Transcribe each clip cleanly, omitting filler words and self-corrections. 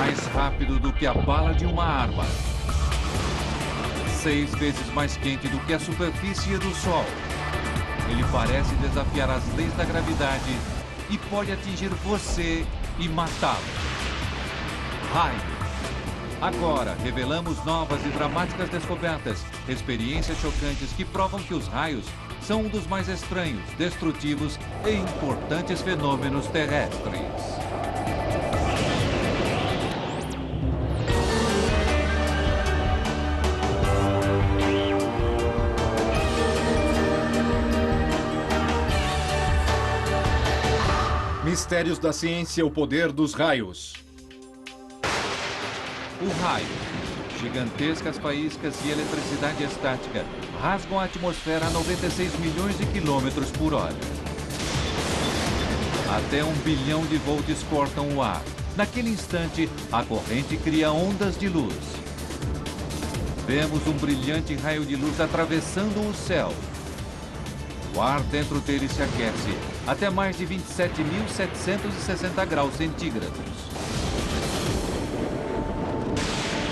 Mais rápido do que a bala de uma arma. 6 vezes mais quente do que a superfície do Sol. Ele parece desafiar as leis da gravidade e pode atingir você e matá-lo. Raio. Agora, revelamos novas e dramáticas descobertas, experiências chocantes que provam que os raios são um dos mais estranhos, destrutivos e importantes fenômenos terrestres. Mistérios da ciência, o poder dos raios. O raio. Gigantescas faíscas de eletricidade estática rasgam a atmosfera a 96 milhões de quilômetros por hora. Até 1 bilhão de volts cortam o ar. Naquele instante, a corrente cria ondas de luz. Vemos um brilhante raio de luz atravessando o céu. O ar dentro dele se aquece até mais de 27.760 graus centígrados.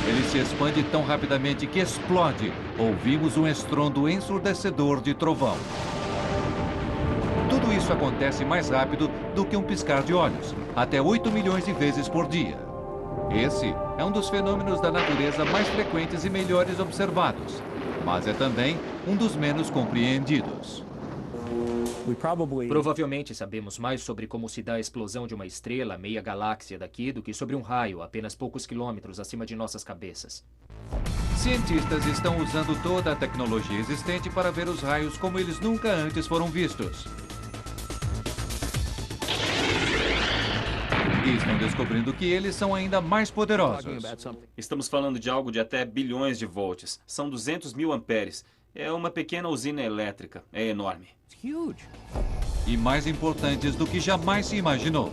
Ele se expande tão rapidamente que explode. Ouvimos um estrondo ensurdecedor de trovão. Tudo isso acontece mais rápido do que um piscar de olhos, até 8 milhões de vezes por dia. Esse é um dos fenômenos da natureza mais frequentes e melhores observados, mas é também um dos menos compreendidos. Provavelmente sabemos mais sobre como se dá a explosão de uma estrela meia galáxia daqui do que sobre um raio apenas poucos quilômetros acima de nossas cabeças. Cientistas estão usando toda a tecnologia existente para ver os raios como eles nunca antes foram vistos. E estão descobrindo que eles são ainda mais poderosos. Estamos falando de algo de até bilhões de volts. São 200 mil amperes. É uma pequena usina elétrica. É enorme. E mais importantes do que jamais se imaginou.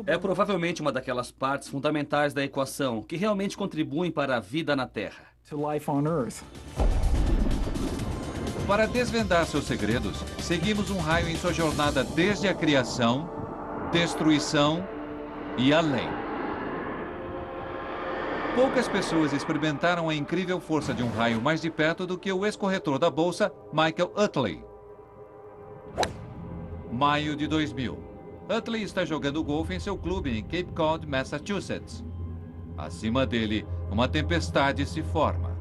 É provavelmente uma daquelas partes fundamentais da equação que realmente contribuem para a vida na Terra. Para desvendar seus segredos, seguimos um raio em sua jornada desde a criação, destruição e além. Poucas pessoas experimentaram a incrível força de um raio mais de perto do que o ex-corretor da bolsa, Michael Utley. Maio de 2000. Utley está jogando golfe em seu clube em Cape Cod, Massachusetts. Acima dele, uma tempestade se forma.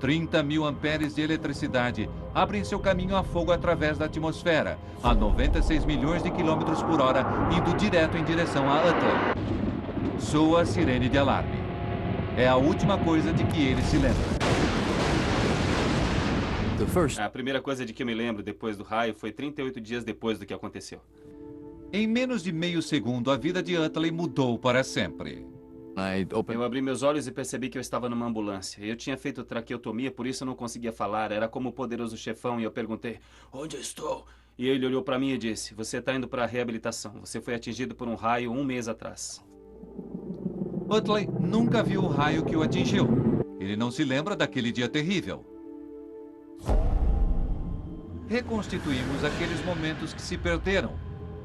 30 mil amperes de eletricidade abrem seu caminho a fogo através da atmosfera, a 96 milhões de quilômetros por hora, indo direto em direção a Utley. Soa a sirene de alarme. É a última coisa de que ele se lembra. A primeira coisa de que eu me lembro depois do raio foi 38 dias depois do que aconteceu. Em menos de meio segundo, a vida de Utley mudou para sempre. Eu abri meus olhos e percebi que eu estava numa ambulância. Eu tinha feito traqueotomia, por isso eu não conseguia falar. Era como o poderoso chefão e eu perguntei, onde estou? E ele olhou para mim e disse, você está indo para a reabilitação. Você foi atingido por um raio 1 mês atrás. Utley nunca viu o raio que o atingiu. Ele não se lembra daquele dia terrível. Reconstituímos aqueles momentos que se perderam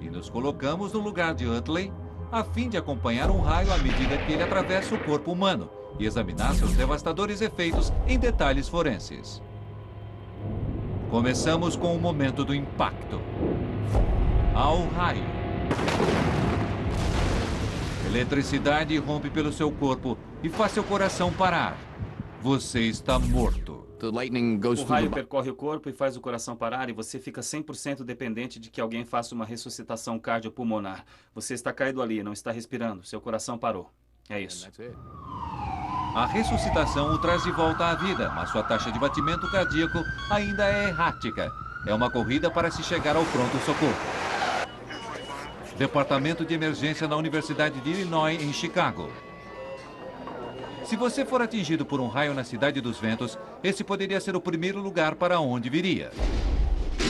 e nos colocamos no lugar de Utley a fim de acompanhar um raio à medida que ele atravessa o corpo humano e examinar seus devastadores efeitos em detalhes forenses. Começamos com o momento do impacto. Ao raio. Eletricidade rompe pelo seu corpo e faz seu coração parar. Você está morto. O raio percorre o corpo e faz o coração parar e você fica 100% dependente de que alguém faça uma ressuscitação cardiopulmonar. Você está caído ali, não está respirando, seu coração parou. É isso. A ressuscitação o traz de volta à vida, mas sua taxa de batimento cardíaco ainda é errática. É uma corrida para se chegar ao pronto-socorro. Departamento de Emergência na Universidade de Illinois, em Chicago. Se você for atingido por um raio na Cidade dos Ventos, esse poderia ser o primeiro lugar para onde viria.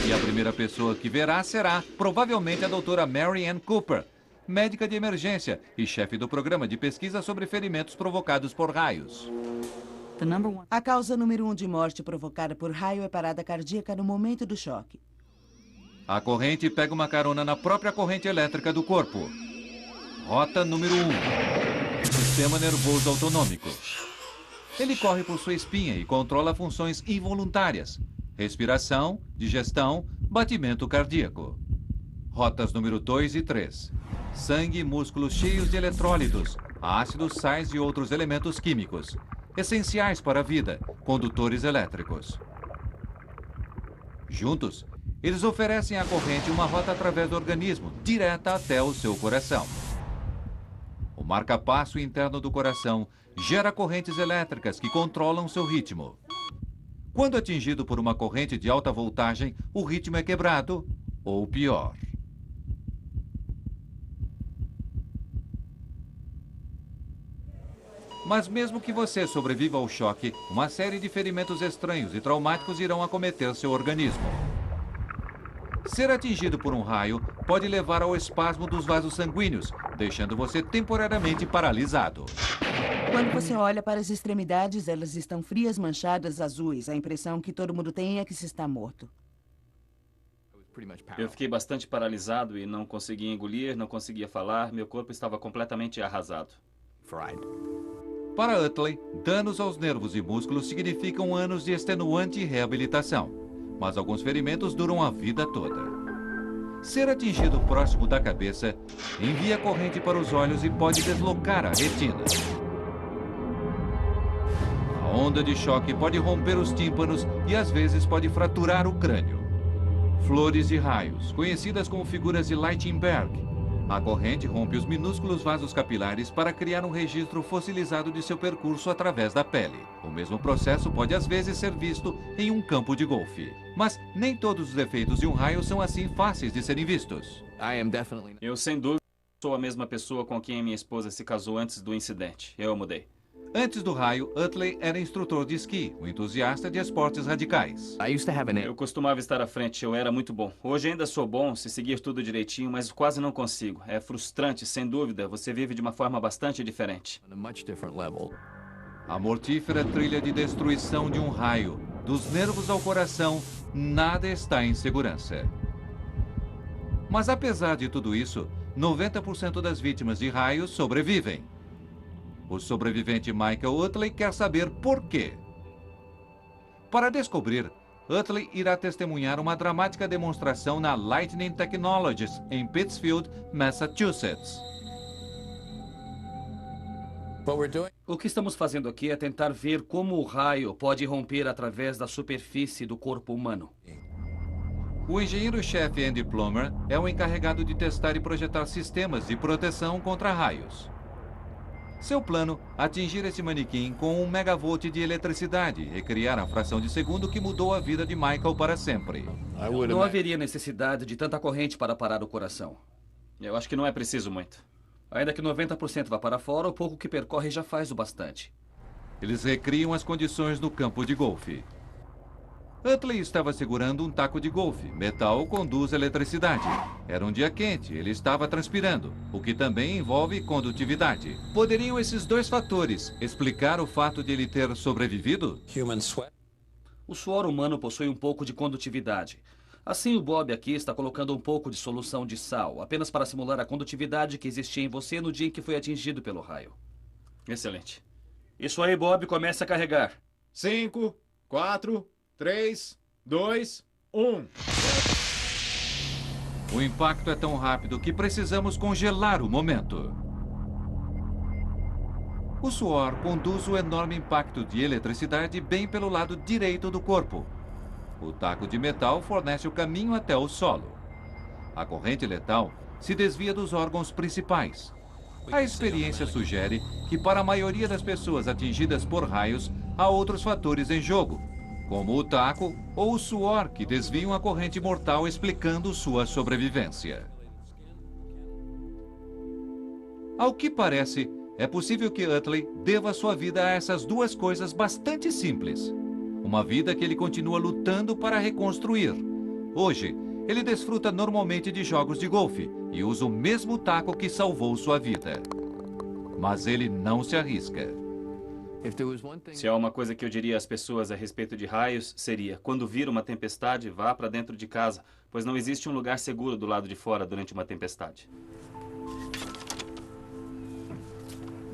E a primeira pessoa que verá será, provavelmente, a doutora Mary Ann Cooper, médica de emergência e chefe do programa de pesquisa sobre ferimentos provocados por raios. A causa número 1 de morte provocada por raio é parada cardíaca no momento do choque. A corrente pega uma carona na própria corrente elétrica do corpo. Rota número 1. Sistema nervoso autonômico. Ele corre por sua espinha e controla funções involuntárias: respiração, digestão, batimento cardíaco. Rotas número 2 e 3. Sangue e músculos cheios de eletrólitos, ácidos, sais e outros elementos químicos, essenciais para a vida, condutores elétricos. Juntos, eles oferecem à corrente uma rota através do organismo, direta até o seu coração. O marca-passo interno do coração gera correntes elétricas que controlam seu ritmo. Quando atingido por uma corrente de alta voltagem, o ritmo é quebrado, ou pior. Mas mesmo que você sobreviva ao choque, uma série de ferimentos estranhos e traumáticos irão acometer seu organismo. Ser atingido por um raio pode levar ao espasmo dos vasos sanguíneos, deixando você temporariamente paralisado. Quando você olha para as extremidades, elas estão frias, manchadas, azuis. A impressão que todo mundo tem é que se está morto. Eu fiquei bastante paralisado e não conseguia engolir, não conseguia falar. Meu corpo estava completamente arrasado. Para Utley, danos aos nervos e músculos significam anos de extenuante reabilitação, mas alguns ferimentos duram a vida toda. Ser atingido próximo da cabeça envia corrente para os olhos e pode deslocar a retina. A onda de choque pode romper os tímpanos e às vezes pode fraturar o crânio. Flores de raios, conhecidas como figuras de Lichtenberg. A corrente rompe os minúsculos vasos capilares para criar um registro fossilizado de seu percurso através da pele. O mesmo processo pode às vezes ser visto em um campo de golfe. Mas nem todos os efeitos de um raio são assim fáceis de serem vistos. Eu, sem dúvida, sou a mesma pessoa com quem minha esposa se casou antes do incidente. Eu mudei. Antes do raio, Utley era instrutor de esqui, um entusiasta de esportes radicais. Eu costumava estar à frente, eu era muito bom. Hoje ainda sou bom se seguir tudo direitinho, mas quase não consigo. É frustrante, sem dúvida. Você vive de uma forma bastante diferente. A mortífera trilha de destruição de um raio, dos nervos ao coração, nada está em segurança. Mas apesar de tudo isso, 90% das vítimas de raios sobrevivem. O sobrevivente Michael Utley quer saber por quê. Para descobrir, Utley irá testemunhar uma dramática demonstração na Lightning Technologies, em Pittsfield, Massachusetts. O que estamos fazendo aqui é tentar ver como o raio pode romper através da superfície do corpo humano. O engenheiro-chefe Andy Plummer é o encarregado de testar e projetar sistemas de proteção contra raios. Seu plano, atingir esse manequim com 1 megavolt de eletricidade e criar a fração de segundo que mudou a vida de Michael para sempre. Não haveria necessidade de tanta corrente para parar o coração. Eu acho que não é preciso muito. Ainda que 90% vá para fora, o pouco que percorre já faz o bastante. Eles recriam as condições no campo de golfe. Utley estava segurando um taco de golfe. Metal conduz eletricidade. Era um dia quente, ele estava transpirando, o que também envolve condutividade. Poderiam esses dois fatores explicar o fato de ele ter sobrevivido? O suor humano possui um pouco de condutividade. Assim, o Bob aqui está colocando um pouco de solução de sal, apenas para simular a condutividade que existia em você no dia em que foi atingido pelo raio. Excelente. Isso aí, Bob, comece a carregar. 5, 4, 3, 2, 1. O impacto é tão rápido que precisamos congelar o momento. O suor conduz o enorme impacto de eletricidade bem pelo lado direito do corpo. O taco de metal fornece o caminho até o solo. A corrente letal se desvia dos órgãos principais. A experiência sugere que para a maioria das pessoas atingidas por raios, há outros fatores em jogo, como o taco ou o suor que desviam a corrente mortal, explicando sua sobrevivência. Ao que parece, é possível que Utley deva sua vida a essas duas coisas bastante simples. Uma vida que ele continua lutando para reconstruir. Hoje, ele desfruta normalmente de jogos de golfe e usa o mesmo taco que salvou sua vida. Mas ele não se arrisca. Se há uma coisa que eu diria às pessoas a respeito de raios, seria: quando vir uma tempestade, vá para dentro de casa, pois não existe um lugar seguro do lado de fora durante uma tempestade.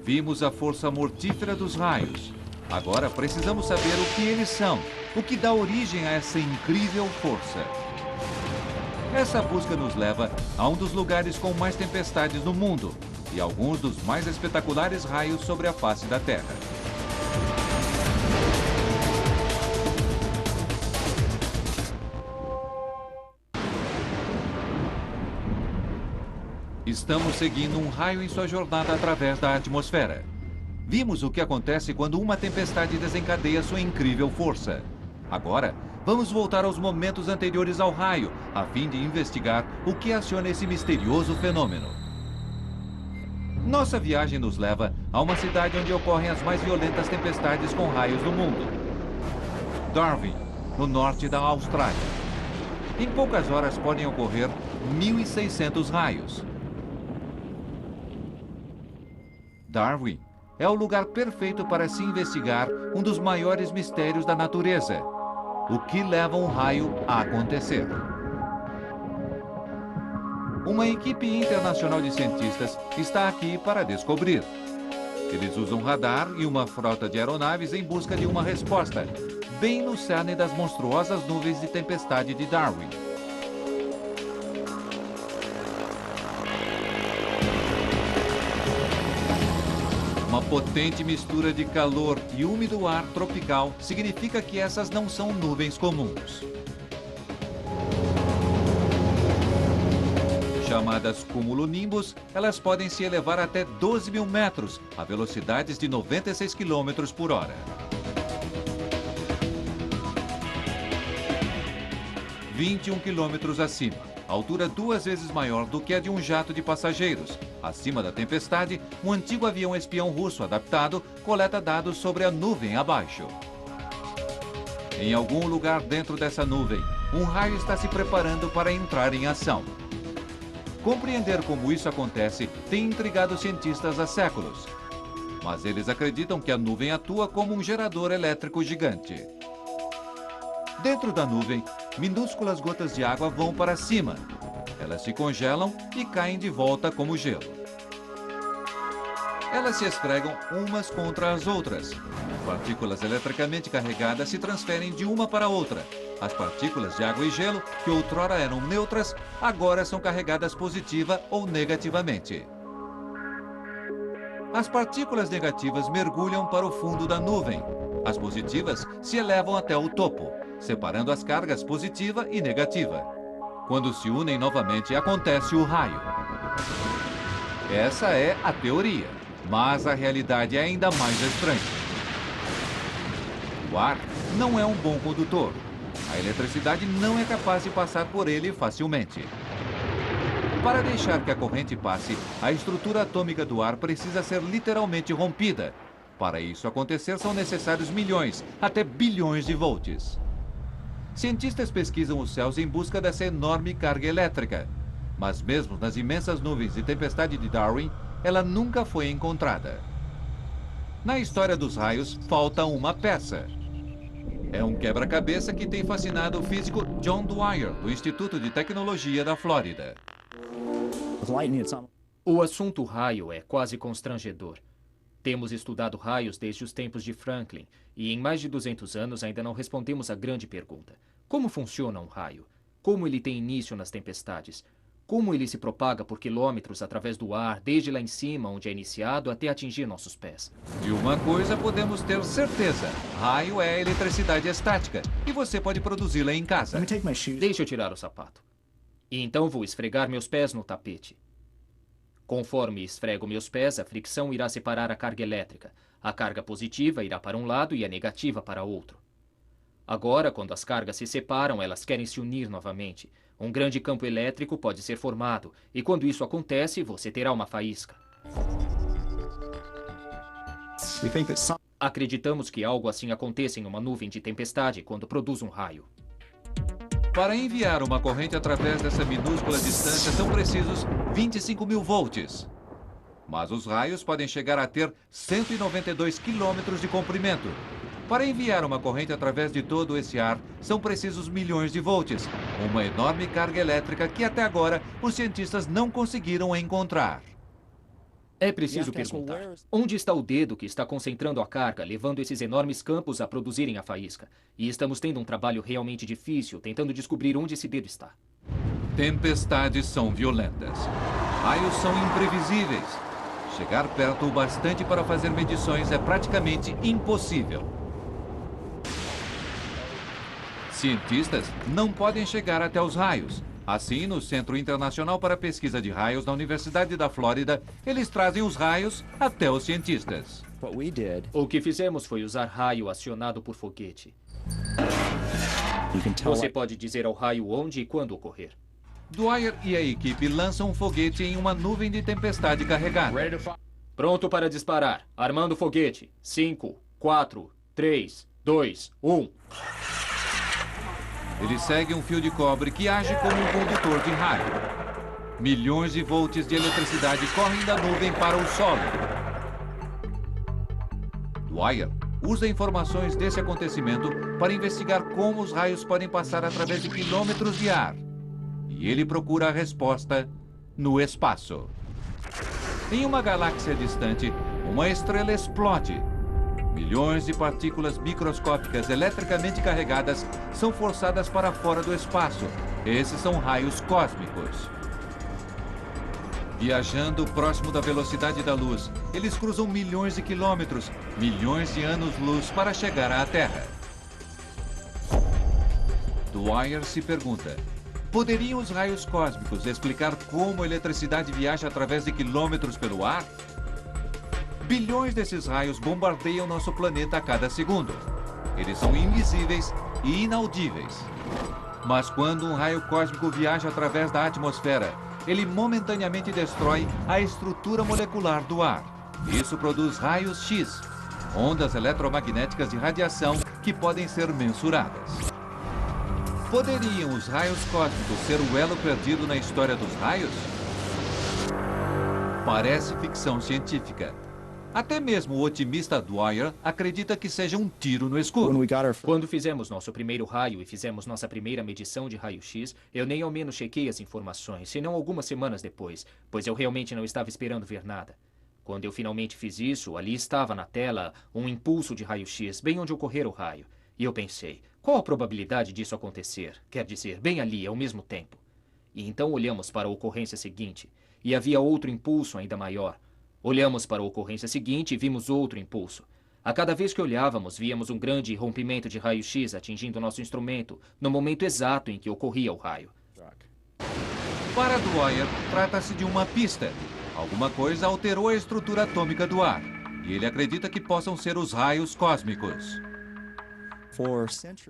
Vimos a força mortífera dos raios. Agora precisamos saber o que eles são, o que dá origem a essa incrível força. Essa busca nos leva a um dos lugares com mais tempestades no mundo e alguns dos mais espetaculares raios sobre a face da Terra. Estamos seguindo um raio em sua jornada através da atmosfera. Vimos o que acontece quando uma tempestade desencadeia sua incrível força. Agora, vamos voltar aos momentos anteriores ao raio, a fim de investigar o que aciona esse misterioso fenômeno. Nossa viagem nos leva a uma cidade onde ocorrem as mais violentas tempestades com raios do mundo. Darwin, no norte da Austrália. Em poucas horas podem ocorrer 1.600 raios. Darwin é o lugar perfeito para se investigar um dos maiores mistérios da natureza: o que leva um raio a acontecer. Uma equipe internacional de cientistas está aqui para descobrir. Eles usam radar e uma frota de aeronaves em busca de uma resposta, bem no cerne das monstruosas nuvens de tempestade de Darwin. Uma potente mistura de calor e úmido ar tropical significa que essas não são nuvens comuns. Chamadas cumulonimbus, elas podem se elevar até 12.000 metros, a velocidades de 96 km por hora. – 21 km acima, altura 2 vezes maior do que a de um jato de passageiros. Acima da tempestade, um antigo avião espião russo adaptado coleta dados sobre a nuvem abaixo. Em algum lugar dentro dessa nuvem, um raio está se preparando para entrar em ação. Compreender como isso acontece tem intrigado cientistas há séculos. Mas eles acreditam que a nuvem atua como um gerador elétrico gigante. Dentro da nuvem, minúsculas gotas de água vão para cima. Elas se congelam e caem de volta como gelo. Elas se esfregam umas contra as outras. Partículas eletricamente carregadas se transferem de uma para outra. As partículas de água e gelo, que outrora eram neutras, agora são carregadas positiva ou negativamente. As partículas negativas mergulham para o fundo da nuvem. As positivas se elevam até o topo, separando as cargas positiva e negativa. Quando se unem novamente, acontece o raio. Essa é a teoria, mas a realidade é ainda mais estranha. O ar não é um bom condutor. A eletricidade não é capaz de passar por ele facilmente. Para deixar que a corrente passe, a estrutura atômica do ar precisa ser literalmente rompida. Para isso acontecer, são necessários milhões, até bilhões de volts. Cientistas pesquisam os céus em busca dessa enorme carga elétrica. Mas mesmo nas imensas nuvens de tempestade de Darwin, ela nunca foi encontrada. Na história dos raios, falta uma peça. É um quebra-cabeça que tem fascinado o físico John Dwyer, do Instituto de Tecnologia da Flórida. O assunto raio é quase constrangedor. Temos estudado raios desde os tempos de Franklin e em mais de 200 anos ainda não respondemos a grande pergunta. Como funciona um raio? Como ele tem início nas tempestades? Como ele se propaga por quilômetros através do ar, desde lá em cima, onde é iniciado, até atingir nossos pés? De uma coisa podemos ter certeza: raio é eletricidade estática e você pode produzi-la em casa. Deixe eu tirar o sapato. E então vou esfregar meus pés no tapete. Conforme esfrego meus pés, a fricção irá separar a carga elétrica. A carga positiva irá para um lado e a negativa para outro. Agora, quando as cargas se separam, elas querem se unir novamente. Um grande campo elétrico pode ser formado, e quando isso acontece, você terá uma faísca. Acreditamos que algo assim aconteça em uma nuvem de tempestade quando produz um raio. Para enviar uma corrente através dessa minúscula distância são precisos 25.000 volts. Mas os raios podem chegar a ter 192 quilômetros de comprimento. Para enviar uma corrente através de todo esse ar, são precisos milhões de volts, uma enorme carga elétrica que até agora os cientistas não conseguiram encontrar. É preciso perguntar, onde está o dedo que está concentrando a carga, levando esses enormes campos a produzirem a faísca? E estamos tendo um trabalho realmente difícil, tentando descobrir onde esse dedo está. Tempestades são violentas. Raios são imprevisíveis. Chegar perto o bastante para fazer medições é praticamente impossível. Cientistas não podem chegar até os raios. Assim, no Centro Internacional para a Pesquisa de Raios da Universidade da Flórida, eles trazem os raios até os cientistas. O que fizemos foi usar raio acionado por foguete. Você pode dizer ao raio onde e quando ocorrer. Dwyer e a equipe lançam um foguete em uma nuvem de tempestade carregada. Pronto para disparar. Armando o foguete. 5, 4, 3, 2, 1. Ele segue um fio de cobre que age como um condutor de raio. Milhões de volts de eletricidade correm da nuvem para o solo. Dwyer usa informações desse acontecimento para investigar como os raios podem passar através de quilômetros de ar. E ele procura a resposta no espaço. Em uma galáxia distante, uma estrela explode. Milhões de partículas microscópicas eletricamente carregadas são forçadas para fora do espaço. Esses são raios cósmicos. Viajando próximo da velocidade da luz, eles cruzam milhões de quilômetros, milhões de anos-luz para chegar à Terra. Dwyer se pergunta: poderiam os raios cósmicos explicar como a eletricidade viaja através de quilômetros pelo ar? Bilhões desses raios bombardeiam nosso planeta a cada segundo. Eles são invisíveis e inaudíveis. Mas quando um raio cósmico viaja através da atmosfera, ele momentaneamente destrói a estrutura molecular do ar. Isso produz raios X, ondas eletromagnéticas de radiação que podem ser mensuradas. Poderiam os raios cósmicos ser o elo perdido na história dos raios? Parece ficção científica. Até mesmo o otimista Dwyer acredita que seja um tiro no escuro. Quando fizemos nosso primeiro raio e fizemos nossa primeira medição de raio-x, eu nem ao menos chequei as informações, senão algumas semanas depois, pois eu realmente não estava esperando ver nada. Quando eu finalmente fiz isso, ali estava na tela um impulso de raio-x, bem onde ocorrer o raio. E eu pensei, qual a probabilidade disso acontecer? Quer dizer, bem ali, ao mesmo tempo. E então olhamos para a ocorrência seguinte, e havia outro impulso ainda maior. Olhamos para a ocorrência seguinte e vimos outro impulso. A cada vez que olhávamos, víamos um grande rompimento de raio-x atingindo nosso instrumento no momento exato em que ocorria o raio. Para Dwyer, trata-se de uma pista. Alguma coisa alterou a estrutura atômica do ar. E ele acredita que possam ser os raios cósmicos.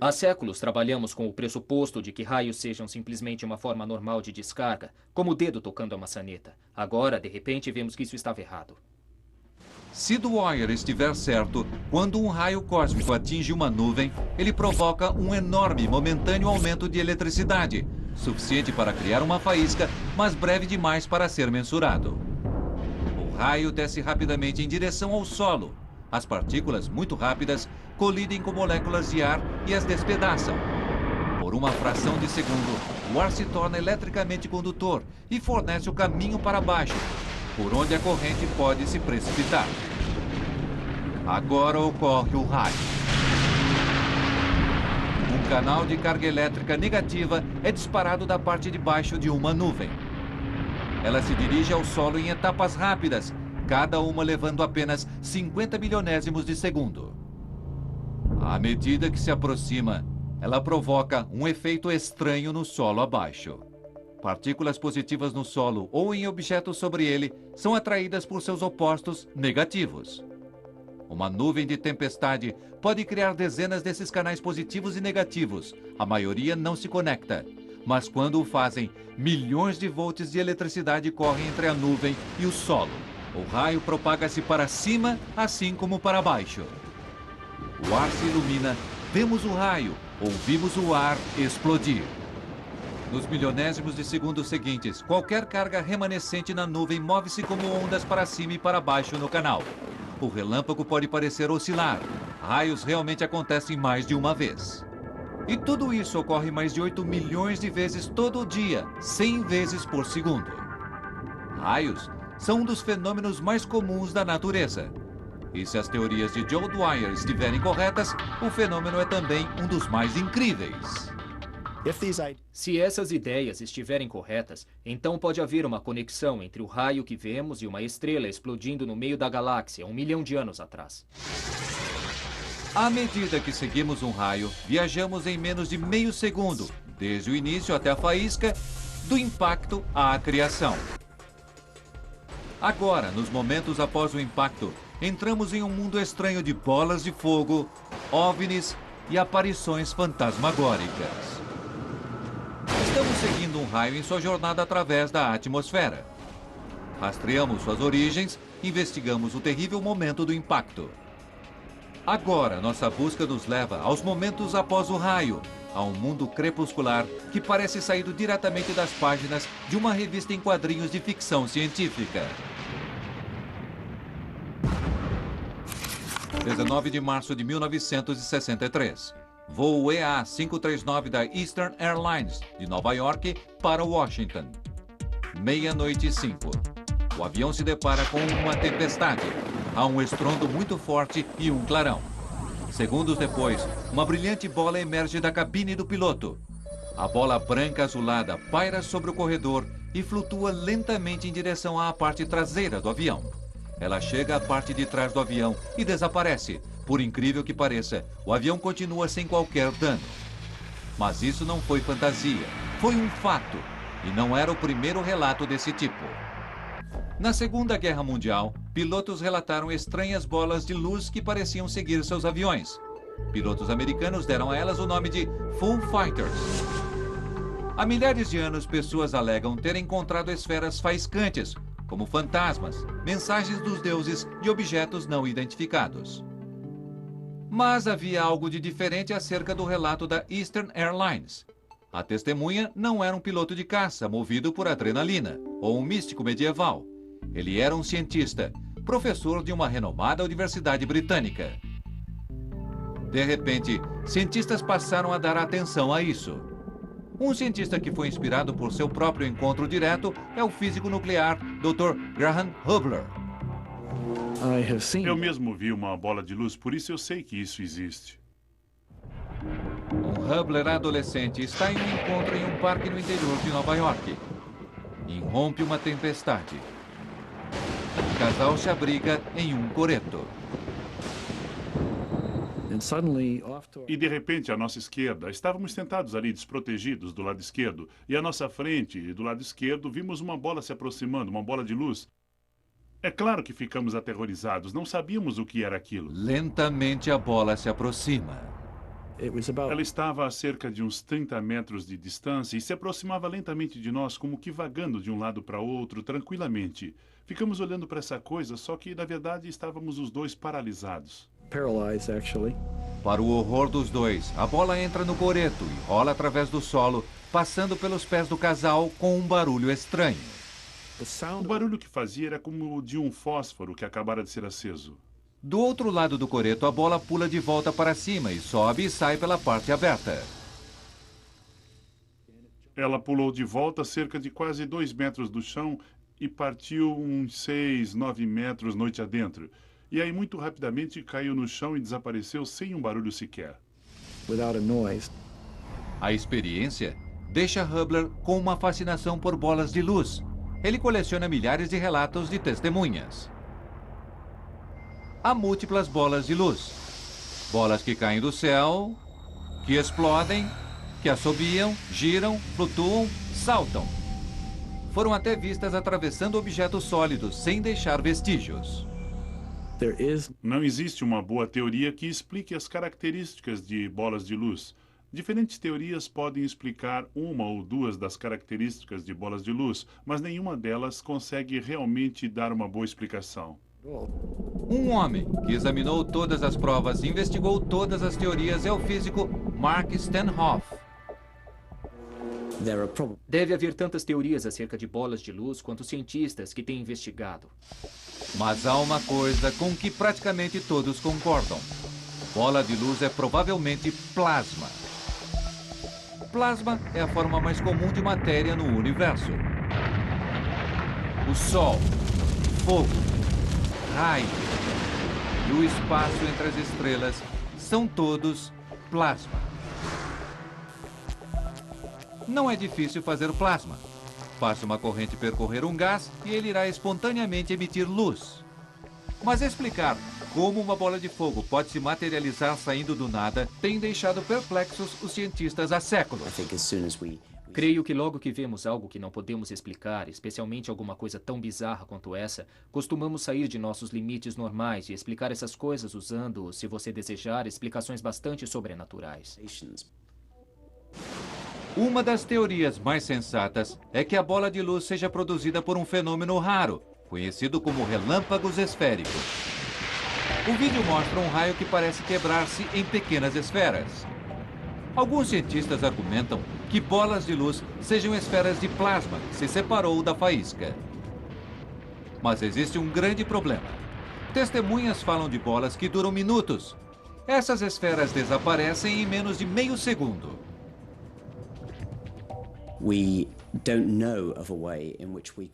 Há séculos trabalhamos com o pressuposto de que raios sejam simplesmente uma forma normal de descarga, como o dedo tocando a maçaneta. Agora, de repente, vemos que isso estava errado. Se Dwyer estiver certo, quando um raio cósmico atinge uma nuvem, ele provoca um enorme momentâneo aumento de eletricidade, suficiente para criar uma faísca, mas breve demais para ser mensurado. O raio desce rapidamente em direção ao solo. As partículas, muito rápidas, colidem com moléculas de ar e as despedaçam. Por uma fração de segundo, o ar se torna eletricamente condutor e fornece o caminho para baixo, por onde a corrente pode se precipitar. Agora ocorre o raio. Um canal de carga elétrica negativa é disparado da parte de baixo de uma nuvem. Ela se dirige ao solo em etapas rápidas, cada uma levando apenas 50 milionésimos de segundo. À medida que se aproxima, ela provoca um efeito estranho no solo abaixo. Partículas positivas no solo ou em objetos sobre ele são atraídas por seus opostos negativos. Uma nuvem de tempestade pode criar dezenas desses canais positivos e negativos. A maioria não se conecta, mas quando o fazem, milhões de volts de eletricidade correm entre a nuvem e o solo. O raio propaga-se para cima, assim como para baixo. O ar se ilumina, vemos o raio, ouvimos o ar explodir. Nos milionésimos de segundos seguintes, qualquer carga remanescente na nuvem move-se como ondas para cima e para baixo no canal. O relâmpago pode parecer oscilar. Raios realmente acontecem mais de uma vez. E tudo isso ocorre mais de 8 milhões de vezes todo dia, 100 vezes por segundo. Raios são um dos fenômenos mais comuns da natureza. E se as teorias de Joe Dwyer estiverem corretas, o fenômeno é também um dos mais incríveis. Se essas ideias estiverem corretas, então pode haver uma conexão entre o raio que vemos e uma estrela explodindo no meio da galáxia 1 milhão de anos atrás. À medida que seguimos um raio, viajamos em menos de meio segundo, desde o início até a faísca, do impacto à criação. Agora, nos momentos após o impacto, entramos em um mundo estranho de bolas de fogo, OVNIs e aparições fantasmagóricas. Estamos seguindo um raio em sua jornada através da atmosfera. Rastreamos suas origens, investigamos o terrível momento do impacto. Agora, nossa busca nos leva aos momentos após o raio, a um mundo crepuscular que parece saído diretamente das páginas de uma revista em quadrinhos de ficção científica. 19 de março de 1963. Voo EA-539 da Eastern Airlines, de Nova York para Washington. 00:05. O avião se depara com uma tempestade. Há um estrondo muito forte e um clarão. Segundos depois, uma brilhante bola emerge da cabine do piloto. A bola branca azulada paira sobre o corredor e flutua lentamente em direção à parte traseira do avião. Ela chega à parte de trás do avião e desaparece. Por incrível que pareça, o avião continua sem qualquer dano. Mas isso não foi fantasia, foi um fato. E não era o primeiro relato desse tipo. Na Segunda Guerra Mundial, pilotos relataram estranhas bolas de luz que pareciam seguir seus aviões. Pilotos americanos deram a elas o nome de Foo Fighters. Há milhares de anos, pessoas alegam ter encontrado esferas faiscantes, como fantasmas, mensagens dos deuses e objetos não identificados. Mas havia algo de diferente acerca do relato da Eastern Airlines. A testemunha não era um piloto de caça movido por adrenalina ou um místico medieval. Ele era um cientista, professor de uma renomada universidade britânica. De repente, cientistas passaram a dar atenção a isso. Um cientista que foi inspirado por seu próprio encontro direto é o físico nuclear Dr. Graham Hubler. Eu mesmo vi uma bola de luz, por isso eu sei que isso existe. Um Hubler adolescente está em um encontro em um parque no interior de Nova York. Irrompe uma tempestade. O casal se abriga em um coreto. E de repente, à nossa esquerda, estávamos sentados ali desprotegidos do lado esquerdo. E à nossa frente, do lado esquerdo, vimos uma bola se aproximando, uma bola de luz. É claro que ficamos aterrorizados, não sabíamos o que era aquilo. Lentamente a bola se aproxima. Ela estava a cerca de uns 30 metros de distância e se aproximava lentamente de nós, como que vagando de um lado para outro, tranquilamente. Ficamos olhando para essa coisa, só que, na verdade, estávamos os dois paralisados. Para o horror dos dois, a bola entra no coreto e rola através do solo, passando pelos pés do casal com um barulho estranho. O barulho que fazia era como o de um fósforo que acabara de ser aceso. Do outro lado do coreto, a bola pula de volta para cima e sobe e sai pela parte aberta. Ela pulou de volta cerca de quase 2 metros do chão e partiu uns 6, 9 metros noite adentro. E aí, muito rapidamente, caiu no chão e desapareceu sem um barulho sequer. A experiência deixa Hubler com uma fascinação por bolas de luz. Ele coleciona milhares de relatos de testemunhas. Há múltiplas bolas de luz. Bolas que caem do céu, que explodem, que assobiam, giram, flutuam, saltam. Foram até vistas atravessando objetos sólidos sem deixar vestígios. Não existe uma boa teoria que explique as características de bolas de luz. Diferentes teorias podem explicar uma ou duas das características de bolas de luz, mas nenhuma delas consegue realmente dar uma boa explicação. Um homem que examinou todas as provas e investigou todas as teorias é o físico Mark Stanhoff. Deve haver tantas teorias acerca de bolas de luz quanto cientistas que têm investigado. Mas há uma coisa com que praticamente todos concordam. Bola de luz é provavelmente plasma. Plasma é a forma mais comum de matéria no universo. O Sol, fogo, raio e o espaço entre as estrelas são todos plasma. Não é difícil fazer plasma. Basta uma corrente percorrer um gás e ele irá espontaneamente emitir luz. Mas explicar como uma bola de fogo pode se materializar saindo do nada tem deixado perplexos os cientistas há séculos. Creio que logo que vemos algo que não podemos explicar, especialmente alguma coisa tão bizarra quanto essa, costumamos sair de nossos limites normais e explicar essas coisas usando, se você desejar, explicações bastante sobrenaturais. Uma das teorias mais sensatas é que a bola de luz seja produzida por um fenômeno raro, conhecido como relâmpagos esféricos. O vídeo mostra um raio que parece quebrar-se em pequenas esferas. Alguns cientistas argumentam que bolas de luz sejam esferas de plasma que se separou da faísca. Mas existe um grande problema. Testemunhas falam de bolas que duram minutos. Essas esferas desaparecem em menos de meio segundo.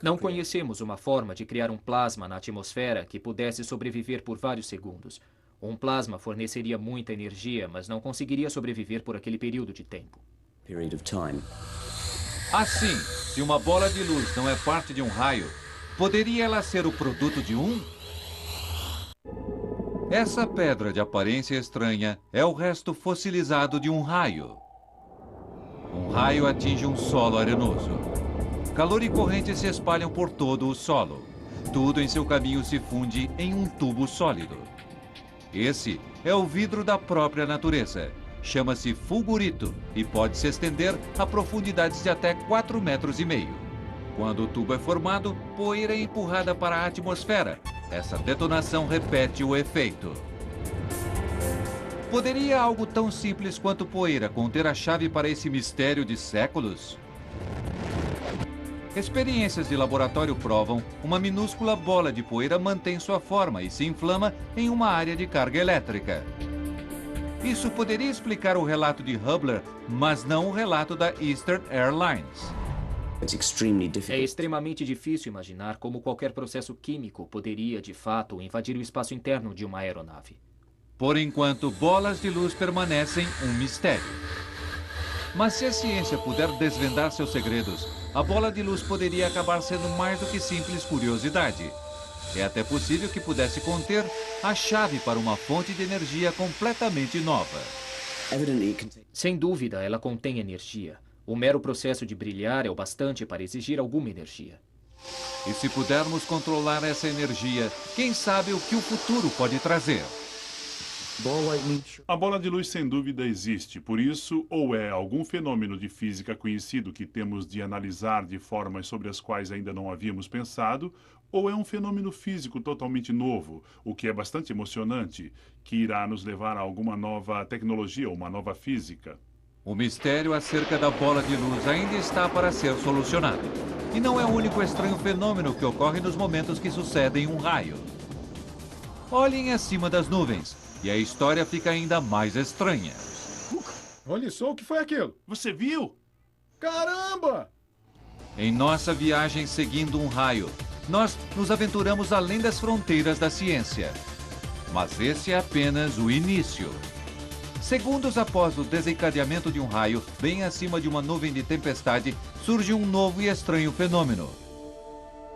Não conhecemos uma forma de criar um plasma na atmosfera que pudesse sobreviver por vários segundos. Um plasma forneceria muita energia, mas não conseguiria sobreviver por aquele período de tempo. Assim, se uma bola de luz não é parte de um raio, poderia ela ser o produto de um? Essa pedra de aparência estranha é o resto fossilizado de um raio. Um raio atinge um solo arenoso. Calor e corrente se espalham por todo o solo. Tudo em seu caminho se funde em um tubo sólido. Esse é o vidro da própria natureza. Chama-se fulgurito e pode se estender a profundidades de até 4,5 metros. Quando o tubo é formado, poeira é empurrada para a atmosfera. Essa detonação repete o efeito. Poderia algo tão simples quanto poeira conter a chave para esse mistério de séculos? Experiências de laboratório provam uma minúscula bola de poeira mantém sua forma e se inflama em uma área de carga elétrica. Isso poderia explicar o relato de Hubble, mas não o relato da Eastern Airlines. É extremamente difícil imaginar como qualquer processo químico poderia, de fato, invadir o espaço interno de uma aeronave. Por enquanto, bolas de luz permanecem um mistério. Mas se a ciência puder desvendar seus segredos, a bola de luz poderia acabar sendo mais do que simples curiosidade. É até possível que pudesse conter a chave para uma fonte de energia completamente nova. Sem dúvida, ela contém energia. O mero processo de brilhar é o bastante para exigir alguma energia. E se pudermos controlar essa energia, quem sabe o que o futuro pode trazer? A bola de luz sem dúvida existe, por isso, ou é algum fenômeno de física conhecido que temos de analisar de formas sobre as quais ainda não havíamos pensado, ou é um fenômeno físico totalmente novo, o que é bastante emocionante, que irá nos levar a alguma nova tecnologia ou uma nova física. O mistério acerca da bola de luz ainda está para ser solucionado. E não é o único estranho fenômeno que ocorre nos momentos que sucedem um raio. Olhem acima das nuvens. E a história fica ainda mais estranha. Olha só o que foi aquilo. Você viu? Caramba! Em nossa viagem seguindo um raio, nós nos aventuramos além das fronteiras da ciência. Mas esse é apenas o início. Segundos após o desencadeamento de um raio, bem acima de uma nuvem de tempestade, surge um novo e estranho fenômeno.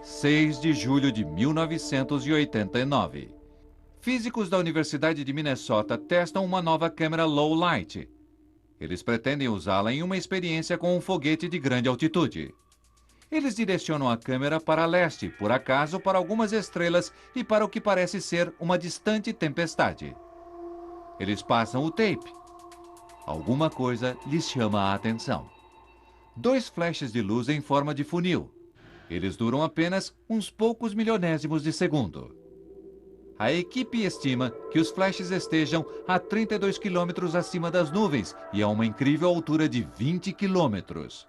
6 de julho de 1989. Físicos da Universidade de Minnesota testam uma nova câmera low light. Eles pretendem usá-la em uma experiência com um foguete de grande altitude. Eles direcionam a câmera para leste, por acaso para algumas estrelas e para o que parece ser uma distante tempestade. Eles passam o tape. Alguma coisa lhes chama a atenção. 2 flashes de luz em forma de funil. Eles duram apenas uns poucos milionésimos de segundo. A equipe estima que os flashes estejam a 32 quilômetros acima das nuvens e a uma incrível altura de 20 quilômetros.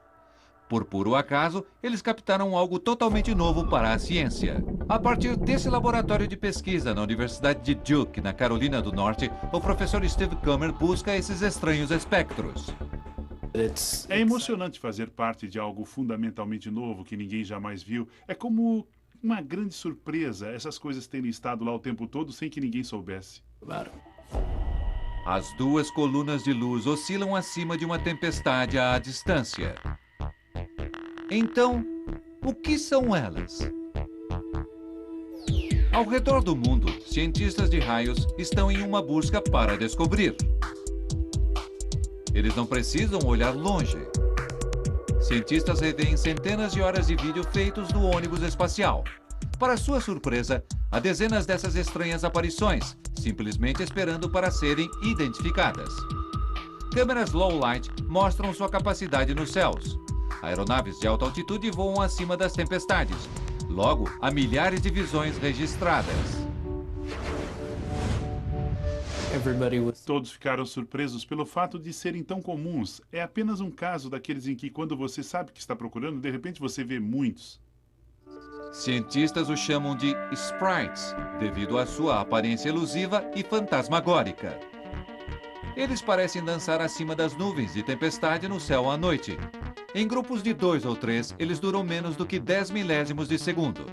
Por puro acaso, eles captaram algo totalmente novo para a ciência. A partir desse laboratório de pesquisa na Universidade de Duke, na Carolina do Norte, o professor Steve Kummer busca esses estranhos espectros. É emocionante fazer parte de algo fundamentalmente novo que ninguém jamais viu. É como uma grande surpresa essas coisas terem estado lá o tempo todo sem que ninguém soubesse. As duas colunas de luz oscilam acima de uma tempestade à distância. Então, o que são elas? Ao redor do mundo, cientistas de raios estão em uma busca para descobrir. Eles não precisam olhar longe. Cientistas revêem centenas de horas de vídeo feitos no ônibus espacial. Para sua surpresa, há dezenas dessas estranhas aparições, simplesmente esperando para serem identificadas. Câmeras low light mostram sua capacidade nos céus. Aeronaves de alta altitude voam acima das tempestades. Logo, há milhares de visões registradas. Todos ficaram surpresos pelo fato de serem tão comuns. É apenas um caso daqueles em que, quando você sabe que está procurando, de repente você vê muitos. Cientistas os chamam de sprites, devido à sua aparência elusiva e fantasmagórica. Eles parecem dançar acima das nuvens de tempestade no céu à noite. Em grupos de 2 ou 3, eles duram menos do que 10 milésimos de segundo.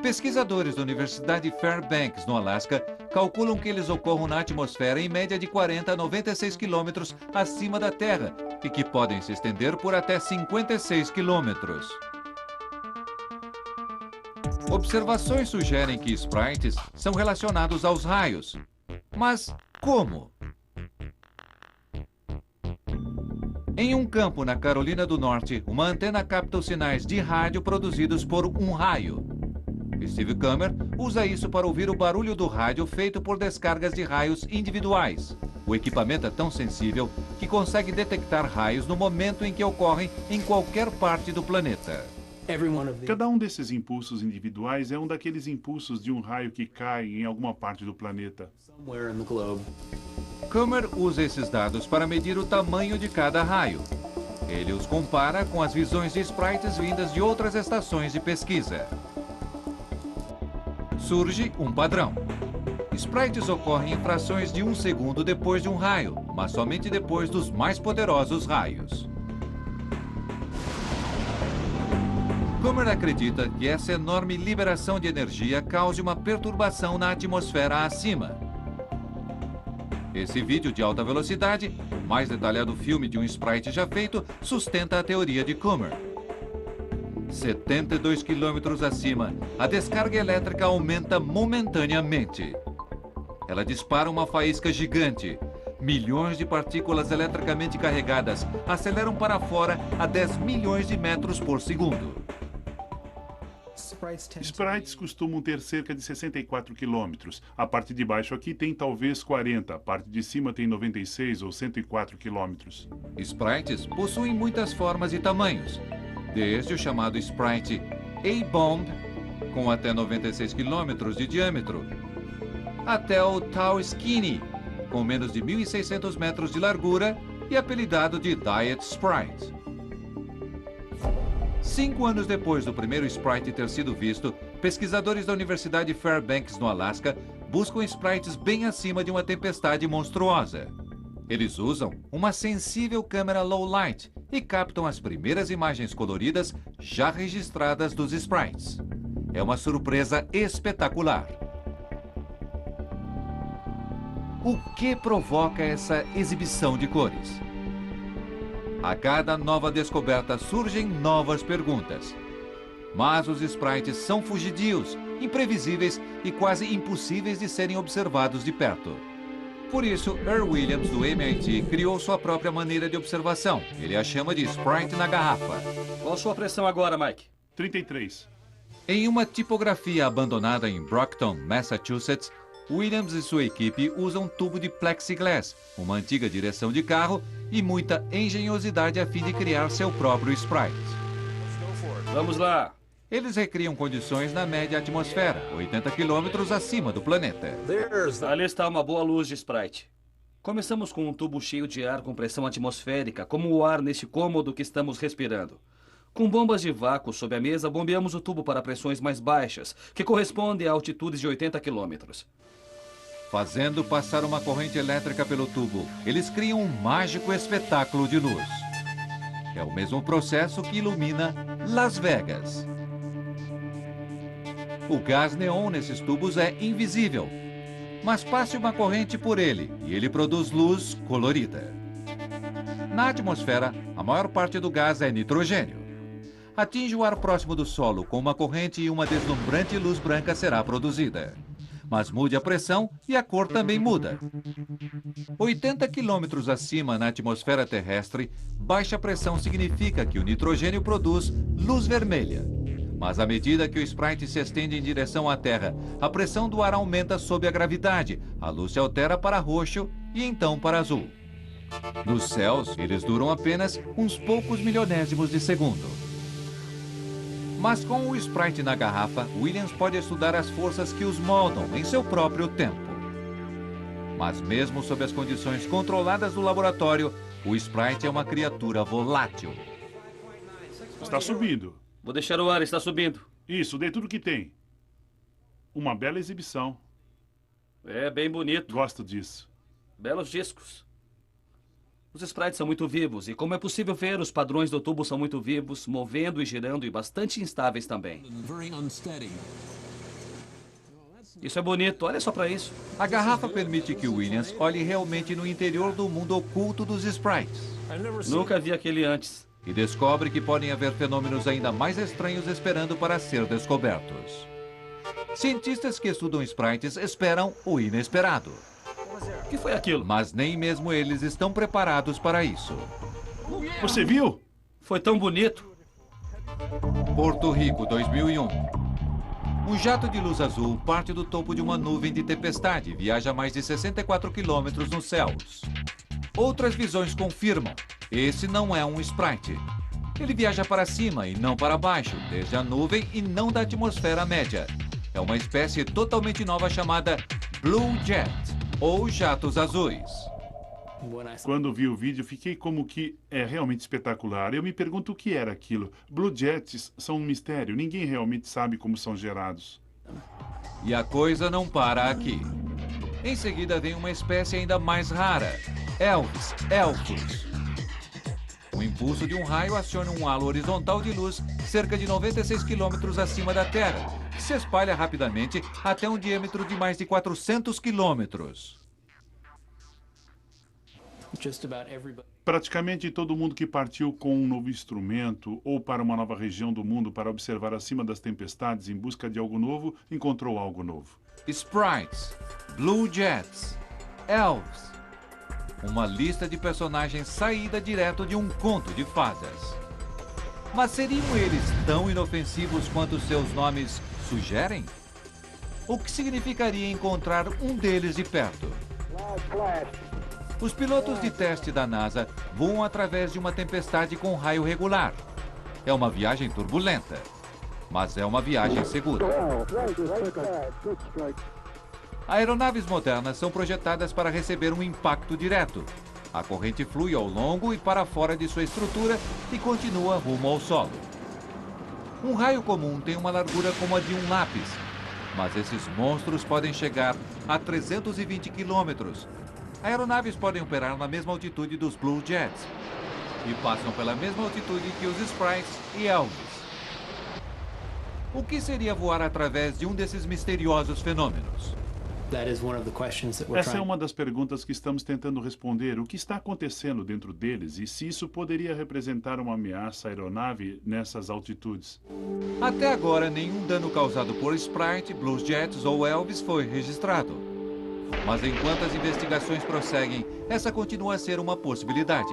Pesquisadores da Universidade Fairbanks, no Alasca, calculam que eles ocorram na atmosfera em média de 40 a 96 quilômetros acima da Terra e que podem se estender por até 56 quilômetros. Observações sugerem que sprites são relacionados aos raios. Mas como? Em um campo na Carolina do Norte, uma antena capta os sinais de rádio produzidos por um raio. Steve Kummer usa isso para ouvir o barulho do rádio feito por descargas de raios individuais. O equipamento é tão sensível que consegue detectar raios no momento em que ocorrem em qualquer parte do planeta. Cada um desses impulsos individuais é um daqueles impulsos de um raio que cai em alguma parte do planeta. Kummer usa esses dados para medir o tamanho de cada raio. Ele os compara com as visões de sprites vindas de outras estações de pesquisa. Surge um padrão. Sprites ocorrem em frações de 1 segundo depois de um raio, mas somente depois dos mais poderosos raios. Kummer acredita que essa enorme liberação de energia cause uma perturbação na atmosfera acima. Esse vídeo de alta velocidade, mais detalhado filme de um sprite já feito, sustenta a teoria de Kummer. 72 quilômetros acima, a descarga elétrica aumenta momentaneamente. Ela dispara uma faísca gigante. Milhões de partículas eletricamente carregadas aceleram para fora a 10 milhões de metros por segundo. Sprites costumam ter cerca de 64 quilômetros. A parte de baixo aqui tem talvez 40. A parte de cima tem 96 ou 104 quilômetros. Sprites possuem muitas formas e tamanhos. Desde o chamado sprite A-bomb, com até 96 quilômetros de diâmetro, até o Tau Skinny, com menos de 1.600 metros de largura e apelidado de Diet Sprite. 5 anos depois do primeiro sprite ter sido visto, pesquisadores da Universidade Fairbanks, no Alasca, buscam sprites bem acima de uma tempestade monstruosa. Eles usam uma sensível câmera low light e captam as primeiras imagens coloridas já registradas dos sprites. É uma surpresa espetacular. O que provoca essa exibição de cores? A cada nova descoberta surgem novas perguntas. Mas os sprites são fugidios, imprevisíveis e quase impossíveis de serem observados de perto. Por isso, Earl Williams, do MIT, criou sua própria maneira de observação. Ele a chama de sprite na garrafa. Qual a sua pressão agora, Mike? 33. Em uma tipografia abandonada em Brockton, Massachusetts, Williams e sua equipe usam um tubo de plexiglass, uma antiga direção de carro e muita engenhosidade a fim de criar seu próprio sprite. Vamos lá. Eles recriam condições na média atmosfera, 80 quilômetros acima do planeta. Ali está uma boa luz de sprite. Começamos com um tubo cheio de ar com pressão atmosférica, como o ar neste cômodo que estamos respirando. Com bombas de vácuo sob a mesa, bombeamos o tubo para pressões mais baixas, que correspondem a altitudes de 80 quilômetros. Fazendo passar uma corrente elétrica pelo tubo, eles criam um mágico espetáculo de luz. É o mesmo processo que ilumina Las Vegas. O gás neon nesses tubos é invisível, mas passe uma corrente por ele e ele produz luz colorida. Na atmosfera, a maior parte do gás é nitrogênio. Atinge o ar próximo do solo com uma corrente e uma deslumbrante luz branca será produzida. Mas mude a pressão e a cor também muda. 80 quilômetros acima na atmosfera terrestre, baixa pressão significa que o nitrogênio produz luz vermelha. Mas à medida que o Sprite se estende em direção à Terra, a pressão do ar aumenta sob a gravidade, a luz se altera para roxo e então para azul. Nos céus, eles duram apenas uns poucos milionésimos de segundo. Mas com o Sprite na garrafa, Williams pode estudar as forças que os moldam em seu próprio tempo. Mas mesmo sob as condições controladas do laboratório, o Sprite é uma criatura volátil. Está subindo. Vou deixar o ar, está subindo. Isso, dei tudo que tem. Uma bela exibição. É bem bonito. Gosto disso. Belos discos. Os sprites são muito vivos, e como é possível ver, os padrões do tubo são muito vivos, movendo e girando e bastante instáveis também. Isso é bonito, olha só para isso. A garrafa permite que Williams olhe realmente no interior do mundo oculto dos Sprites. Nunca vi aquele antes. E descobre que podem haver fenômenos ainda mais estranhos esperando para ser descobertos. Cientistas que estudam Sprites esperam o inesperado. O que foi aquilo? Mas nem mesmo eles estão preparados para isso. Você viu? Foi tão bonito. Porto Rico, 2001. Um jato de luz azul parte do topo de uma nuvem de tempestade e viaja a mais de 64 quilômetros nos céus. Outras visões confirmam, esse não é um Sprite. Ele viaja para cima e não para baixo, desde a nuvem e não da atmosfera média. É uma espécie totalmente nova chamada Blue Jet, ou jatos azuis. Quando vi o vídeo, fiquei como que é realmente espetacular. Eu me pergunto o que era aquilo. Blue Jets são um mistério. Ninguém realmente sabe como são gerados. E a coisa não para aqui. Em seguida vem uma espécie ainda mais rara, Elfos. O impulso de um raio aciona um halo horizontal de luz cerca de 96 quilômetros acima da Terra, que se espalha rapidamente até um diâmetro de mais de 400 quilômetros. Praticamente todo mundo que partiu com um novo instrumento ou para uma nova região do mundo para observar acima das tempestades em busca de algo novo, encontrou algo novo. Sprites, Blue Jets, Elves. Uma lista de personagens saída direto de um conto de fadas. Mas seriam eles tão inofensivos quanto seus nomes sugerem? O que significaria encontrar um deles de perto? Os pilotos de teste da NASA voam através de uma tempestade com raio regular. É uma viagem turbulenta, mas é uma viagem segura. Aeronaves modernas são projetadas para receber um impacto direto. A corrente flui ao longo e para fora de sua estrutura e continua rumo ao solo. Um raio comum tem uma largura como a de um lápis, mas esses monstros podem chegar a 320 quilômetros. Aeronaves podem operar na mesma altitude dos Blue Jets e passam pela mesma altitude que os Sprites e Elves. O que seria voar através de um desses misteriosos fenômenos? Essa é uma das perguntas que estamos tentando responder. O que está acontecendo dentro deles e se isso poderia representar uma ameaça à aeronave nessas altitudes? Até agora, nenhum dano causado por Sprite, Blue Jets ou Elvis foi registrado. Mas enquanto as investigações prosseguem, essa continua a ser uma possibilidade.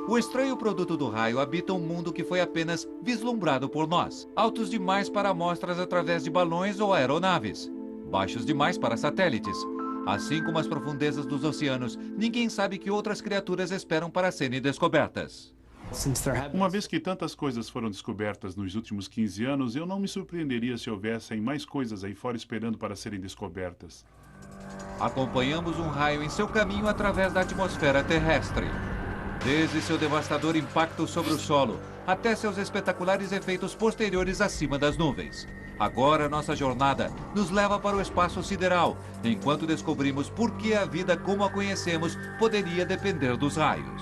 O estranho produto do raio habita um mundo que foi apenas vislumbrado por nós, altos demais para amostras através de balões ou aeronaves, baixos demais para satélites. Assim como as profundezas dos oceanos, ninguém sabe que outras criaturas esperam para serem descobertas. Uma vez que tantas coisas foram descobertas nos últimos 15 anos, eu não me surpreenderia se houvessem mais coisas aí fora esperando para serem descobertas. Acompanhamos um raio em seu caminho através da atmosfera terrestre. Desde seu devastador impacto sobre o solo, até seus espetaculares efeitos posteriores acima das nuvens. Agora nossa jornada nos leva para o espaço sideral, enquanto descobrimos por que a vida como a conhecemos poderia depender dos raios.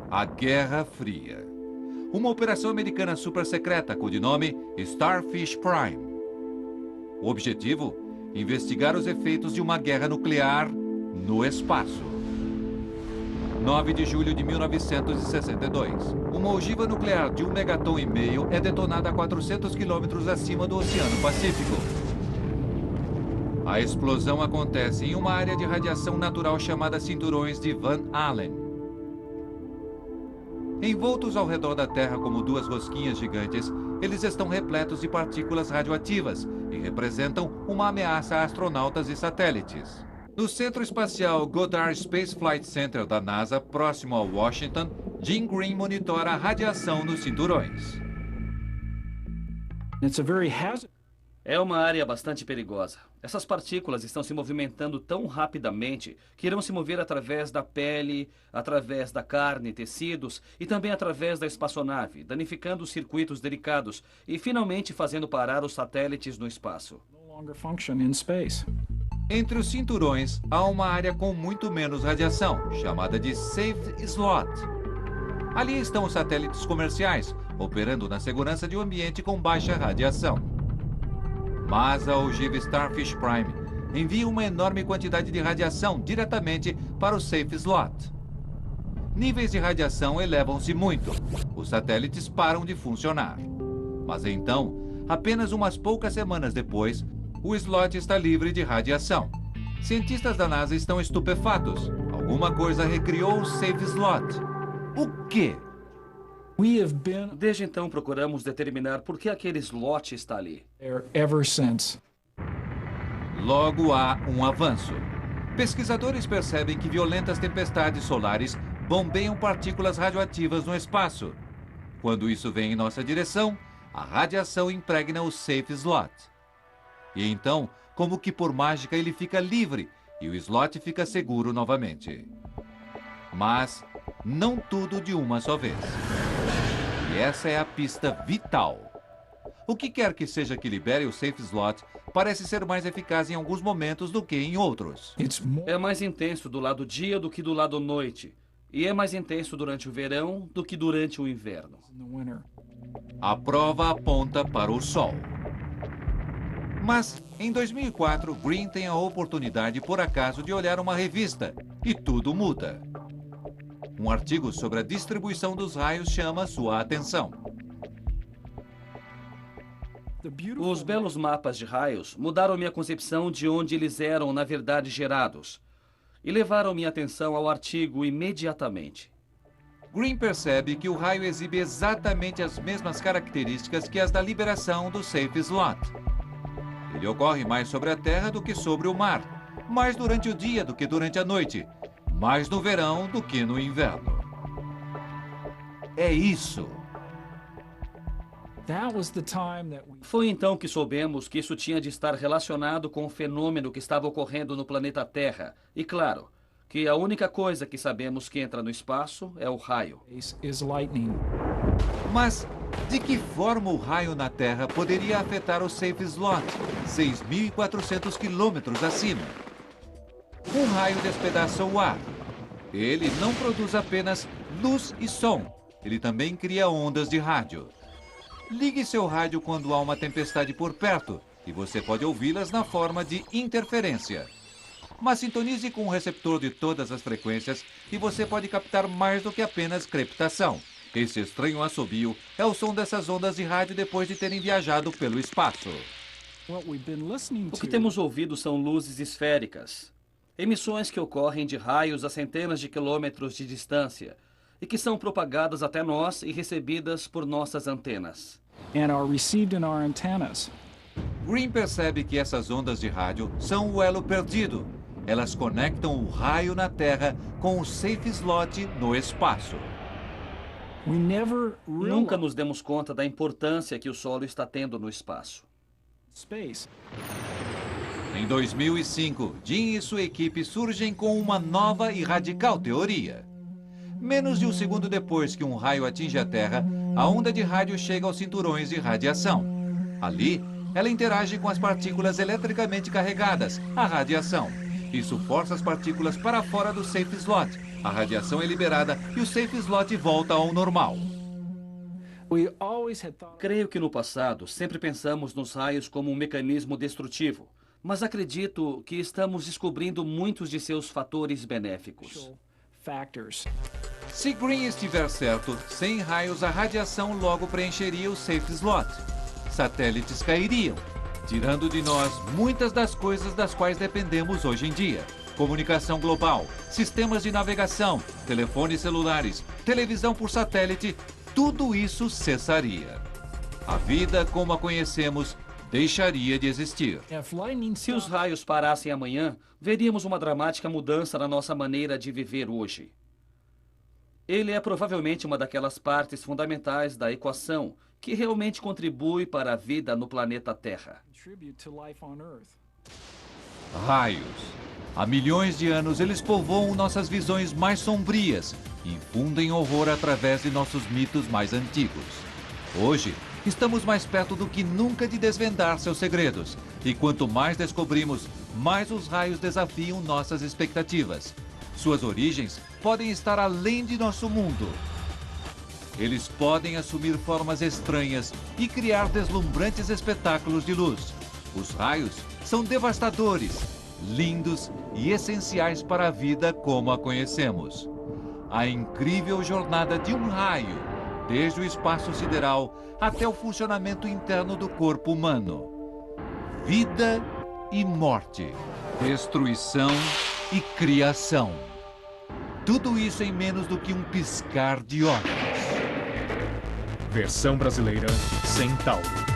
A Guerra Fria. uma operação americana super secreta, codinome Starfish Prime. O objetivo? Investigar os efeitos de uma guerra nuclear no espaço. 9 de julho de 1962. Uma ogiva nuclear de 1,5 megaton é detonada a 400 quilômetros acima do Oceano Pacífico. A explosão acontece em uma área de radiação natural chamada Cinturões de Van Allen. Envoltos ao redor da Terra como duas rosquinhas gigantes, eles estão repletos de partículas radioativas e representam uma ameaça a astronautas e satélites. No Centro Espacial Goddard Space Flight Center da NASA, próximo a Washington, Jim Green monitora a radiação nos cinturões. É uma área bastante perigosa. Essas partículas estão se movimentando tão rapidamente que irão se mover através da pele, através da carne, tecidos e também através da espaçonave, danificando os circuitos delicados e finalmente fazendo parar os satélites no espaço. Entre os cinturões, há uma área com muito menos radiação, chamada de Safe Slot. Ali estão os satélites comerciais, operando na segurança de um ambiente com baixa radiação. Mas a ogiva Starfish Prime envia uma enorme quantidade de radiação diretamente para o Safe Slot. Níveis de radiação elevam-se muito. Os satélites param de funcionar. Mas então, apenas umas poucas semanas depois, o slot está livre de radiação. Cientistas da NASA estão estupefatos. Alguma coisa recriou o Safe Slot. O quê? Desde então procuramos determinar por que aquele slot está ali. Logo há um avanço. Pesquisadores percebem que violentas tempestades solares bombeiam partículas radioativas no espaço. Quando isso vem em nossa direção, a radiação impregna o Safe Slot. E então, como que por mágica, ele fica livre e o slot fica seguro novamente. Mas não tudo de uma só vez. E essa é a pista vital. O que quer que seja que libere o Safe Slot parece ser mais eficaz em alguns momentos do que em outros. É mais intenso do lado dia do que do lado noite. E é mais intenso durante o verão do que durante o inverno. A prova aponta para o Sol. Mas, em 2004, Green tem a oportunidade, por acaso, de olhar uma revista. E tudo muda. Um artigo sobre a distribuição dos raios chama sua atenção. Os belos mapas de raios mudaram minha concepção de onde eles eram, na verdade, gerados. E levaram minha atenção ao artigo imediatamente. Green percebe que o raio exibe exatamente as mesmas características que as da liberação do Safe Slot. Ele ocorre mais sobre a Terra do que sobre o mar, mais durante o dia do que durante a noite, mais no verão do que no inverno. É isso. Foi então que soubemos que isso tinha de estar relacionado com o fenômeno que estava ocorrendo no planeta Terra. E claro, que a única coisa que sabemos que entra no espaço é o raio. Mas de que forma o raio na Terra poderia afetar o Safe Slot, 6.400 quilômetros acima? Um raio despedaça o ar. Ele não produz apenas luz e som. Ele também cria ondas de rádio. Ligue seu rádio quando há uma tempestade por perto e você pode ouvi-las na forma de interferência. Mas sintonize com um receptor de todas as frequências e você pode captar mais do que apenas crepitação. Esse estranho assobio é o som dessas ondas de rádio depois de terem viajado pelo espaço. O que temos ouvido são luzes esféricas, emissões que ocorrem de raios a centenas de quilômetros de distância e que são propagadas até nós e recebidas por nossas antenas. Green percebe que essas ondas de rádio são o elo perdido. Elas conectam o raio na Terra com o Safe Slot no espaço. Nunca nos demos conta da importância que o solo está tendo no espaço. Em 2005, Jim e sua equipe surgem com uma nova e radical teoria. Menos de um segundo depois que um raio atinge a Terra, a onda de rádio chega aos cinturões de radiação. Ali, ela interage com as partículas eletricamente carregadas, a radiação. Isso força as partículas para fora do Safe Slot. A radiação é liberada e o Safe Slot volta ao normal. Creio que no passado sempre pensamos nos raios como um mecanismo destrutivo, mas acredito que estamos descobrindo muitos de seus fatores benéficos. Se Green estiver certo, sem raios a radiação logo preencheria o safe slot. Satélites cairiam, tirando de nós muitas das coisas das quais dependemos hoje em dia. Comunicação global, sistemas de navegação, telefones celulares, televisão por satélite, tudo isso cessaria. A vida como a conhecemos deixaria de existir. Se os raios parassem amanhã, veríamos uma dramática mudança na nossa maneira de viver hoje. Ele é provavelmente uma daquelas partes fundamentais da equação que realmente contribui para a vida no planeta Terra. Raios. Há milhões de anos eles povoam nossas visões mais sombrias e infundem horror através de nossos mitos mais antigos. Hoje, estamos mais perto do que nunca de desvendar seus segredos. E quanto mais descobrimos, mais os raios desafiam nossas expectativas. Suas origens podem estar além de nosso mundo. Eles podem assumir formas estranhas e criar deslumbrantes espetáculos de luz. Os raios são devastadores, lindos e essenciais para a vida como a conhecemos. A incrível jornada de um raio, desde o espaço sideral até o funcionamento interno do corpo humano. Vida e morte, destruição e criação. Tudo isso em menos do que um piscar de olhos. Versão brasileira Centauro.